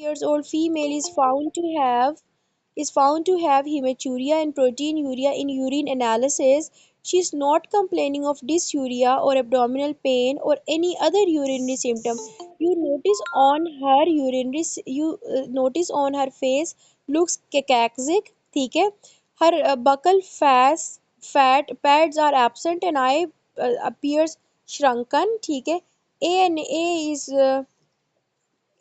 years old female is found to have hematuria and proteinuria in urine analysis. She is not complaining of dysuria or abdominal pain or any other urinary symptom. You notice on her face looks cachectic, ठीक है. Her buccal fat pads are absent and eye appears shrunken, ठीक है. ANA is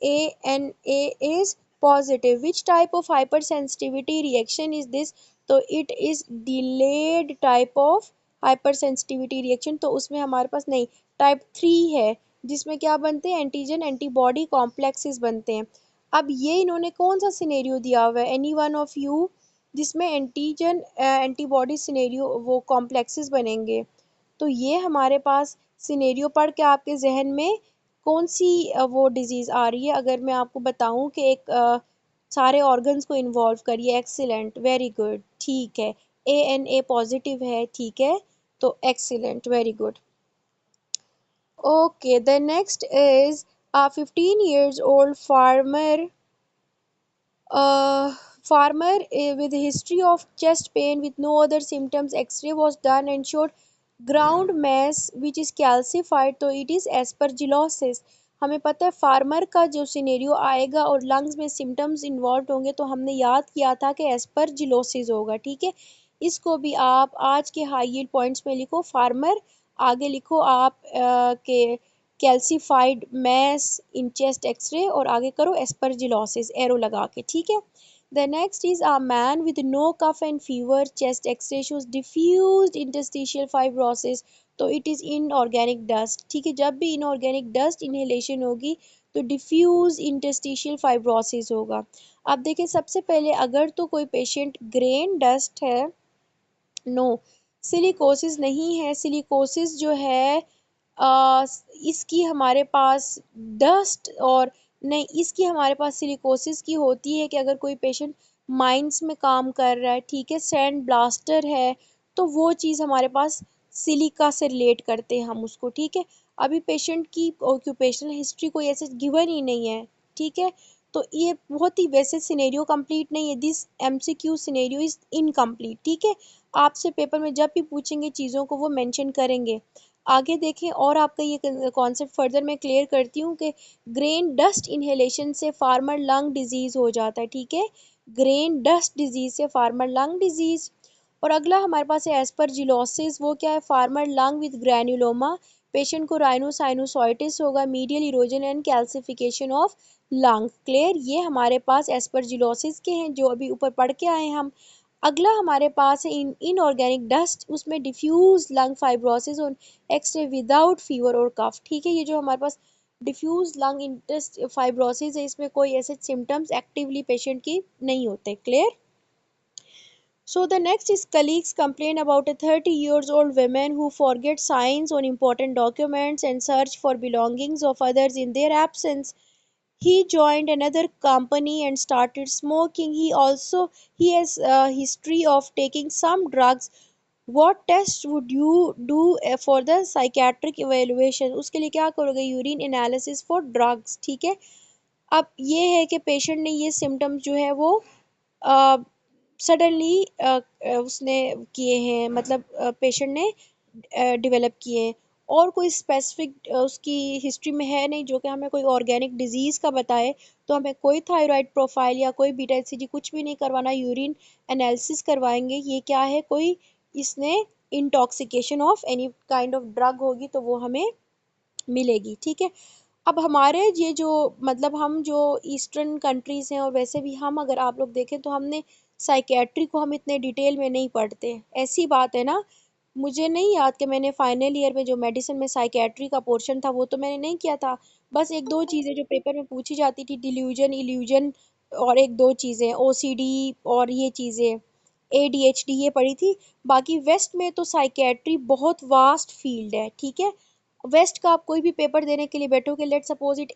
ANA is positive. Which type of hypersensitivity reaction is this? तो it is delayed type of hypersensitivity reaction. तो उसमें हमारे पास नहीं, type 3 है जिसमें क्या बनते हैं, एंटीजन एंटीबॉडी कॉम्प्लेक्सेस बनते हैं. अब ये इन्होंने कौन सा सिनेरियो दिया हुआ है, एनी वन ऑफ यू, जिसमें एंटीजन एंटीबॉडी सिनेरियो वो कॉम्प्लेक्सेस बनेंगे. तो ये हमारे पास सिनेरियो पढ़ के आपके जहन में कौन सी वो डिजीज़ आ रही है, अगर मैं आपको बताऊं कि एक सारे ऑर्गन्स को इन्वॉल्व करिए. एक्सीलेंट, वेरी गुड, ठीक है. ANA पॉजिटिव है, ठीक है. तो excellent, very good. Okay, the next is a 15 years old farmer with history of chest pain with no other symptoms. X-ray was done and showed ground mass which is calcified, तो it is aspergillosis. हमें पता है farmer का जो scenario आएगा और lungs में symptoms involve होंगे तो हमने याद किया था कि एस्परजिलोसिस होगा, ठीक है. इसको भी आप आज के हाई यील्ड पॉइंट्स में लिखो, फार्मर आगे लिखो आप के calcified mass in chest x-ray और आगे करो एस्परजिलोसिस एरो लगा के, ठीक है. The next is a man with no cough and fever. Chest X-ray shows diffused interstitial fibrosis. तो it is inorganic dust. ठीक है, जब भी inorganic dust inhalation होगी तो diffuse interstitial fibrosis होगा. अब देखिए सबसे पहले अगर तो कोई पेशेंट ग्रेन डस्ट है, नो, सिलिकोसिस नहीं है. सिलिकोसिस जो है इसकी हमारे पास डस्ट और नहीं, इसकी हमारे पास सिलिकोसिस की होती है कि अगर कोई पेशेंट माइंस में काम कर रहा है, ठीक है, सैंड ब्लास्टर है, तो वो चीज़ हमारे पास सिलिका से रिलेट करते हैं हम उसको, ठीक है. अभी पेशेंट की ऑक्यूपेशनल हिस्ट्री कोई ऐसे गिवन ही नहीं है, ठीक है. तो ये बहुत ही वैसे सिनेरियो कंप्लीट नहीं है. This MCQ scenario is incomplete, ठीक है. आपसे पेपर में जब भी पूछेंगे चीज़ों को वो मेंशन करेंगे. आगे देखें और आपका ये कॉन्सेप्ट फर्दर मैं क्लियर करती हूँ कि ग्रेन डस्ट इनहेलेशन से फार्मर लंग डिजीज़ हो जाता है, ठीक है. ग्रेन डस्ट डिजीज़ से फार्मर लंग डिजीज़. और अगला हमारे पास है एस्परजिलोसिस. वो क्या है, farmer lung with granuloma. Patient को राइनोसाइनोसाइटिस होगा, medial erosion and calcification of lung. Clear, ये हमारे पास एस्परजिलोसिस के हैं जो अभी ऊपर पढ़ के आए हम. अगला हमारे पास है इनऑर्गेनिक डस्ट, उसमें डिफ्यूज लंग फाइब्रोसिस और एक्सरे विदाउट फीवर और कफ, ठीक है. ये जो हमारे पास डिफ्यूज लंग इंटेस्ट फाइब्रोसिस है, इसमें कोई ऐसे सिम्टम्स एक्टिवली पेशेंट की नहीं होते. Clear. So the next is colleagues complain about a 30 years old woman who forgets signs on important documents and search for belongings of others in their absence. He joined another company and started smoking. He has a history of taking some drugs. What test would you do for the psychiatric evaluation? उसके लिए क्या करोगे, urine analysis for drugs, ठीक है. अब ये है कि पेशेंट ने ये सिम्टम्स जो है वो सडनली उसने किए हैं, मतलब पेशेंट ने डेवलप किए हैं और कोई स्पेसिफिक उसकी हिस्ट्री में है नहीं जो कि हमें कोई ऑर्गेनिक डिजीज़ का बताए. तो हमें कोई थायराइड प्रोफाइल या कोई बीटा एचसीजी कुछ भी नहीं करवाना, यूरिन एनालिसिस करवाएंगे. ये क्या है, कोई इसने intoxication of any kind of drug होगी तो वो हमें मिलेगी, ठीक है. अब हमारे ये जो मतलब हम जो ईस्टर्न कंट्रीज़ हैं और वैसे भी हम अगर आप लोग देखें तो हमने साइकेट्री को हम इतने डिटेल में नहीं पढ़ते. ऐसी बात है ना, मुझे नहीं याद कि मैंने फाइनल ईयर में जो मेडिसिन में साइकेट्री का पोर्शन था वो तो मैंने नहीं किया था. बस एक दो चीज़ें जो पेपर में पूछी जाती थी, डिल्यूजन इल्यूजन, और एक दो चीज़ें OCD और ये चीज़ें ADHD ये पढ़ी थी. बाकी वेस्ट में तो साइकेट्री बहुत वास्ट फील्ड है, ठीक है. वेस्ट का आप कोई भी पेपर देने के लिए बैठोगे, लेट सपोज इट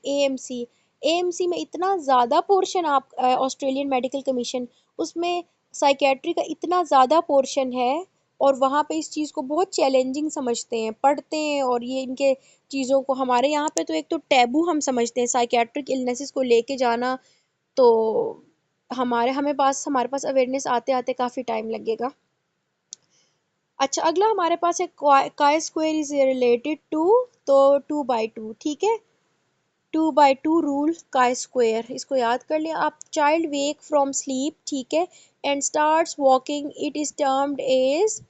AMC में इतना ज़्यादा पोर्शन, आप ऑस्ट्रेलियन मेडिकल कमीशन, उसमें साइकेट्री का इतना ज़्यादा पोर्शन है और वहाँ पे इस चीज़ को बहुत चैलेंजिंग समझते हैं, पढ़ते हैं. और ये इनके चीज़ों को हमारे यहाँ पे तो एक तो टैबू हम समझते हैं साइकेट्रिक इलनेसेस को लेके जाना. तो हमारे पास अवेयरनेस आते आते काफ़ी टाइम लगेगा। अच्छा, अगला हमारे पास है chi square is related to, तो 2/2, ठीक है। 2/2 रूल काय स्क्वायर, इसको याद कर लिया आप। चाइल्ड वेक फ्रॉम स्लीप, ठीक है, and starts walking, it is termed as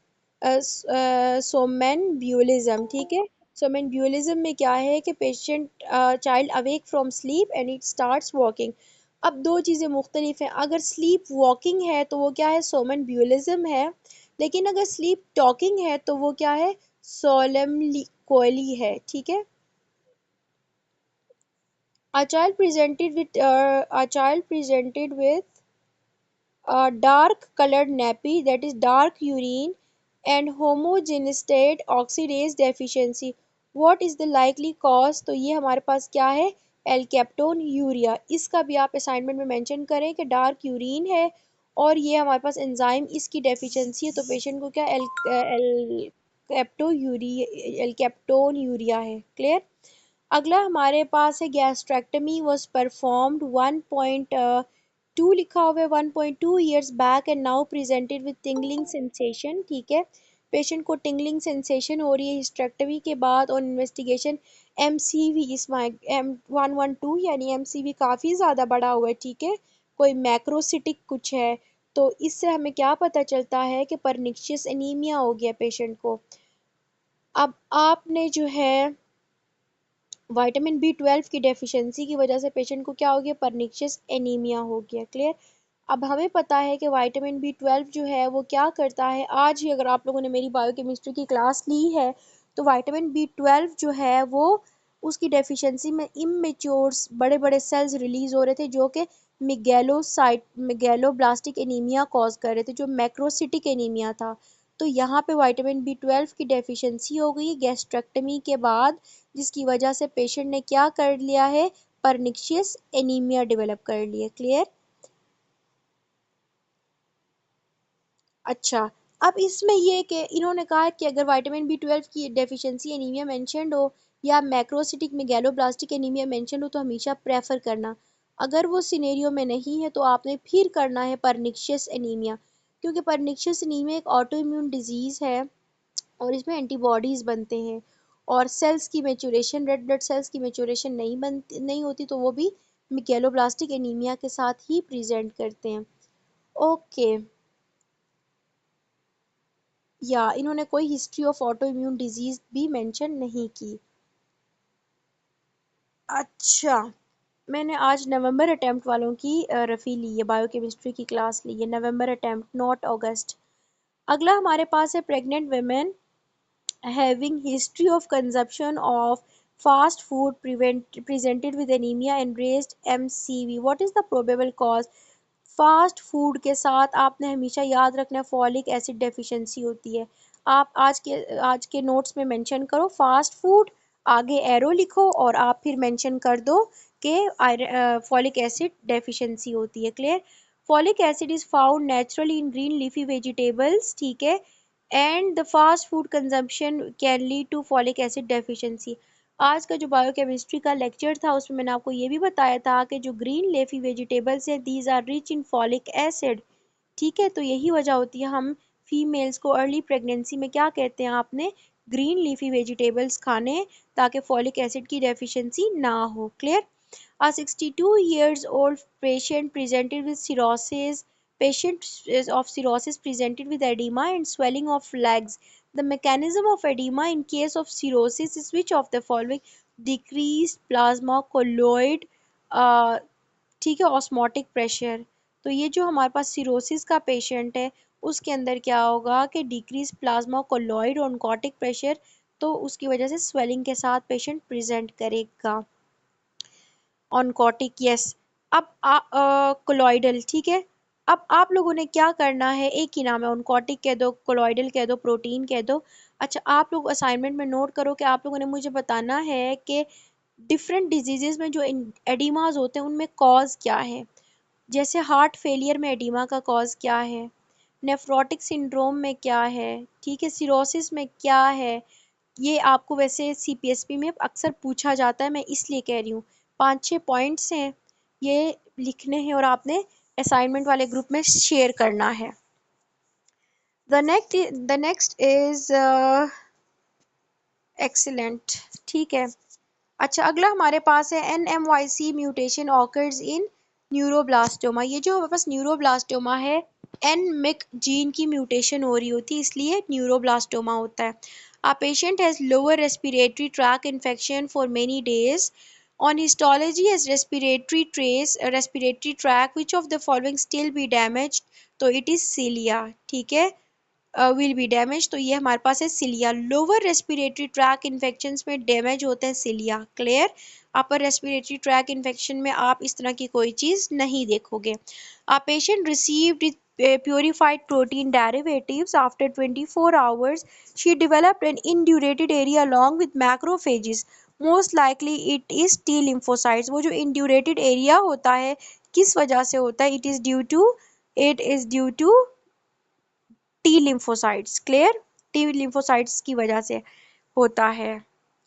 somnambulism, ठीक है। सोमेनब्यूलिज्म में क्या है कि patient child awake from sleep and it starts walking. अब दो चीज़ें मुख्तलिफ हैं। अगर स्लीप वॉकिंग है तो वो क्या है, सोमेनब्यूलिज्म है। लेकिन अगर स्लीप टॉकिंग है तो वो क्या है, सोलेमकोली है, ठीक है। A child presented with a dark colored nappy, that is dark urine, and homogeneous oxidase deficiency. What is the likely cause? तो ये हमारे पास क्या है, एल्केप्टोन यूरिया। इसका भी आप असाइनमेंट में मेंशन करें कि डार्क यूरिन है और ये हमारे पास एंजाइम इसकी डेफिशिएंसी है, तो पेशेंट को क्या एल्केप्टोन यूरिया है। क्लियर। अगला हमारे पास है गैस्ट्रेक्टमी वॉज परफॉर्म्ड 1.2 लिखा हुआ है, 1.2 years back and now presented with tingling sensation, ठीक है। पेशेंट को टिंगलिंग सेंसेशन हो रही है हिस्ट्रेक्टमी के बाद, और इन्वेस्टिगेशन एमसीवी M112 यानी एमसीवी काफ़ी ज़्यादा बढ़ा हुआ है, ठीक है। कोई मैक्रोसिटिक कुछ है, तो इससे हमें क्या पता चलता है कि परनिक्शियस एनीमिया हो गया पेशेंट को। अब आपने जो है विटामिन B12 की डेफिशिएंसी की वजह से पेशेंट को क्या हो गया, परनिशियस एनीमिया हो गया। क्लियर। अब हमें पता है कि विटामिन B12 जो है वो क्या करता है। आज ही अगर आप लोगों ने मेरी बायोकेमिस्ट्री की क्लास ली है तो विटामिन B12 जो है वो उसकी डेफिशिएंसी में इमेच्योर्स बड़े बड़े सेल्स रिलीज हो रहे थे जो कि मेगैलोब्लास्टिक एनीमिया कॉज कर रहे थे, जो मैक्रोसिटिक एनीमिया था। तो यहाँ पे विटामिन B12 की डेफिशिएंसी हो गई गैस्ट्रेक्टमी के बाद, जिसकी वजह से पेशेंट ने क्या कर लिया है, परनिशियस एनीमिया डेवलप कर लिया। क्लियर। अच्छा, अब इसमें ये कि इन्होंने कहा है कि अगर विटामिन B12 की डेफिशिएंसी एनीमिया मेंशन्ड हो या मैक्रोसिटिक मेगैलोब्लास्टिक एनीमिया मेंशन्ड हो तो हमेशा प्रेफर करना। अगर वो सिनेरियो में नहीं है तो आपने फिर करना है परनिशियस एनीमिया, क्योंकि परनिशियस एनीमिया एक ऑटो इम्यून डिजीज़ है और इसमें एंटीबॉडीज़ बनते हैं, और सेल्स की मेचूरेशन, रेड ब्लड सेल्स की मेचूरेशन नहीं होती, तो वो भी मेगैलोब्लास्टिक एनीमिया के साथ ही प्रेजेंट करते हैं। ओके, या इन्होंने कोई history of auto immune disease भी मेंशन नहीं की। अच्छा, मैंने आज नवंबर अटेम्प्ट वालों की रफ़ी ली है, बायोकेमिस्ट्री की क्लास ली है, नवंबर अटेम्प्ट नॉट अगस्त। अगला हमारे पास है pregnant women having history of consumption of fast food presented with anemia and raised MCV. What is the probable cause? Fast food के साथ आपने हमेशा याद रखना है फॉलिक एसिड डेफिशिएंसी होती है। आप आज के नोट्स में मेंशन करो फास्ट फूड, आगे एरो लिखो और आप फिर मेंशन कर दो कि फॉलिक एसिड डेफिशिएंसी होती है। Clear. Folic acid is found naturally in green leafy vegetables, ठीक है, and the fast food consumption can lead to folic acid deficiency. आज का जो बायोकेमिस्ट्री का लेक्चर था उसमें मैंने आपको ये भी बताया था कि जो ग्रीन लेफी वेजिटेबल्स हैं these are rich in folic acid, ठीक है। तो यही वजह होती है हम फीमेल्स को अर्ली प्रेगनेंसी में क्या कहते हैं, आपने ग्रीन लीफी वेजिटेबल्स खाने, ताकि फॉलिक एसिड की डेफिशिएंसी ना हो। Clear. A 62 years old patient presented with cirrhosis. Patient of cirrhosis presented with edema and swelling of legs. The mechanism of edema in case of cirrhosis is which of the following? Decreased plasma colloid, uh, ठीक है, osmotic pressure. तो ये जो हमारे पास cirrhosis का patient है उसके अंदर क्या होगा कि decrease plasma colloid oncotic pressure, तो उसकी वजह से स्वेलिंग के साथ पेशेंट प्रेजेंट करेगा। Oncotic, yes. अब कोलॉइडल, ठीक है। अब आप लोगों ने क्या करना है, एक ही नाम है, ऑनकोटिक कह दो, कोलॉइडल कह दो, प्रोटीन कह दो। अच्छा, आप लोग असाइनमेंट में नोट करो कि आप लोगों ने मुझे बताना है कि डिफरेंट डिजीजेस में जो एडिमाज होते हैं उनमें कॉज क्या है। जैसे हार्ट फेलियर में एडिमा का कॉज क्या है, नेफ्रोटिक सिंड्रोम में क्या है, ठीक है, सिरोसिस में क्या है। ये आपको वैसे सीपीएसपी में अक्सर पूछा जाता है, मैं इसलिए कह रही हूँ। 5-6 पॉइंट्स हैं, ये लिखने हैं और आपने असाइनमेंट वाले ग्रुप में शेयर करना है। द नेक्स्ट इज एक्सीलेंट, ठीक है। अच्छा, अगला हमारे पास है NMYC mutation occurs in neuroblastoma. ये जो हमारे पास न्यूरोब्लास्टोमा है, NMYC जीन की म्यूटेशन हो रही होती है, इसलिए न्यूरोब्लास्टोमा होता है। A patient has lower respiratory tract infection for many days. On histology as respiratory tract, which of the following still be damaged? तो it is cilia, ठीक है, विल बी डैमेज। तो ये हमारे पास है cilia. Lower respiratory tract infection में damage होते हैं cilia, clear. Upper respiratory tract infection में आप इस तरह की कोई चीज नहीं देखोगे। A patient received purified protein derivatives after 24 hours. She developed an indurated area along with macrophages. Most likely it is T lymphocytes. वो जो indurated area होता है किस वजह से होता है? It is due to T lymphocytes, clear, T lymphocytes की वजह से होता है।